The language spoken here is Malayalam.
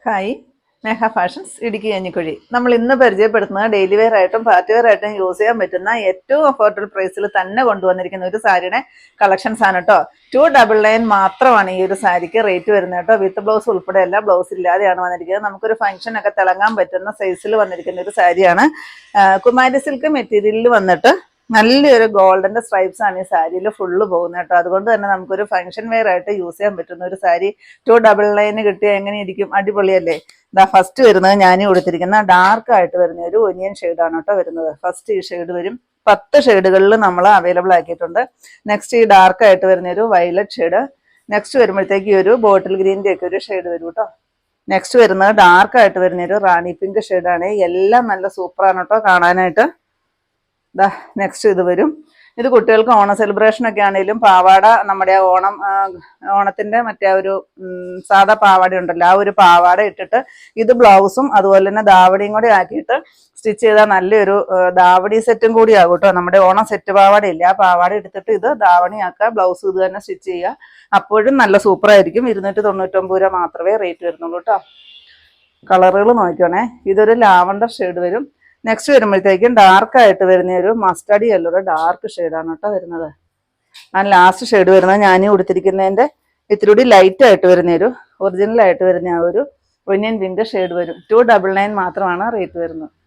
ഹായ്, മേഘ ഫാഷൻസ് ഇടുക്കി കഞ്ഞിക്കുഴി. നമ്മൾ ഇന്ന് പരിചയപ്പെടുത്തുന്നത് ഡെയിലി വെയർ ആയിട്ടും പാർട്ടി വെയർ ആയിട്ടും യൂസ് ചെയ്യാൻ പറ്റുന്ന ഏറ്റവും അഫോർഡബിൾ പ്രൈസിൽ തന്നെ കൊണ്ടുവന്നിരിക്കുന്ന ഒരു സാരിയുടെ കളക്ഷൻസ് ആണ് കേട്ടോ. 299 മാത്രമാണ് ഈ ഒരു സാരിക്ക് റേറ്റ് വരുന്നത് കേട്ടോ. വിത്ത് ബ്ലൗസ് ഉൾപ്പെടെ അല്ല, ബ്ലൗസ് ഇല്ലാതെയാണ് വന്നിരിക്കുന്നത്. നമുക്കൊരു ഫംഗ്ഷൻ ഒക്കെ തിളങ്ങാൻ പറ്റുന്ന സൈസിൽ വന്നിരിക്കുന്ന ഒരു സാരിയാണ്. കുമാരി സിൽക്ക് മെറ്റീരിയലിൽ വന്നിട്ട് നല്ലൊരു ഗോൾഡന്റെ സ്ട്രൈപ്സ് ആണ് ഈ സാരിയിൽ ഫുള്ള് പോകുന്നത് കേട്ടോ. അതുകൊണ്ട് തന്നെ നമുക്കൊരു ഫംഗ്ഷൻ വെയർ ആയിട്ട് യൂസ് ചെയ്യാൻ പറ്റുന്ന ഒരു സാരി 299 കിട്ടിയാൽ എങ്ങനെ ഇരിക്കും? അടിപൊളിയല്ലേ? ഇതാ ഫസ്റ്റ് വരുന്നത് ഞാൻ കൊടുത്തിരിക്കുന്ന ഡാർക്ക് ആയിട്ട് വരുന്ന ഒരു ഒനിയൻ ഷെയ്ഡാണ് കേട്ടോ വരുന്നത്. ഫസ്റ്റ് ഈ ഷെയ്ഡ് വരും. 10 ഷെയ്ഡുകളിൽ നമ്മൾ അവൈലബിൾ ആക്കിയിട്ടുണ്ട്. നെക്സ്റ്റ് ഈ ഡാർക്ക് ആയിട്ട് വരുന്ന ഒരു വയലറ്റ് ഷെയ്ഡ്. നെക്സ്റ്റ് വരുമ്പോഴത്തേക്ക് ഈ ഒരു ബോട്ടിൽ ഗ്രീൻ്റെ ഒക്കെ ഒരു ഷെയ്ഡ് വരും കേട്ടോ. നെക്സ്റ്റ് വരുന്നത് ഡാർക്ക് ആയിട്ട് വരുന്ന ഒരു റാണി പിങ്ക് ഷെയ്ഡാണ്. എല്ലാം നല്ല സൂപ്പറാണ് കേട്ടോ കാണാനായിട്ട്. ദാ നെക്സ്റ്റ് ഇത് വരും. ഇത് കുട്ടികൾക്ക് ഓണ സെലിബ്രേഷൻ ഒക്കെ ആണെങ്കിലും പാവാട, നമ്മുടെ ഓണത്തിന്റെ മറ്റേ ഒരു സാധാ പാവാട ഉണ്ടല്ലോ, ആ ഒരു പാവാട ഇട്ടിട്ട് ഇത് ബ്ലൗസും അതുപോലെ തന്നെ ദാവടിയും കൂടി ആക്കിയിട്ട് സ്റ്റിച്ച് ചെയ്താൽ നല്ലൊരു ദാവടി സെറ്റും കൂടി ആകും കേട്ടോ. നമ്മുടെ ഓണം സെറ്റ് പാവാട ഇല്ല, ആ പാവാട എടുത്തിട്ട് ഇത് ദാവണി ആക്കുക, ബ്ലൗസ് ഇത് തന്നെ സ്റ്റിച്ച് ചെയ്യുക. അപ്പോഴും നല്ല സൂപ്പറായിരിക്കും. 299 രൂപ മാത്രമേ റേറ്റ് വരുന്നുള്ളൂ കേട്ടോ. കളറുകൾ നോക്കണേ. ഇതൊരു ലാവണ്ടർ ഷെയ്ഡ് വരും. നെക്സ്റ്റ് വരുമ്പോഴത്തേക്കും ഡാർക്ക് ആയിട്ട് വരുന്ന ഒരു മസ്റ്റർഡ് യെല്ലോയുടെ ഡാർക്ക് ഷെയ്ഡാണ് കേട്ടോ വരുന്നത്. ആ ലാസ്റ്റ് ഷെയ്ഡ് വരുന്നത് ഞാൻ കൊടുത്തിരിക്കുന്നതിൻ്റെ ഇത്തിരി കൂടി ലൈറ്റ് ആയിട്ട് വരുന്ന ഒരു ഒറിജിനൽ ആയിട്ട് വരുന്ന ആ ഒരു ഒനിയൻ പിങ്ക് ഷെയ്ഡ് വരും. 299 മാത്രമാണ് റേറ്റ് വരുന്നത്.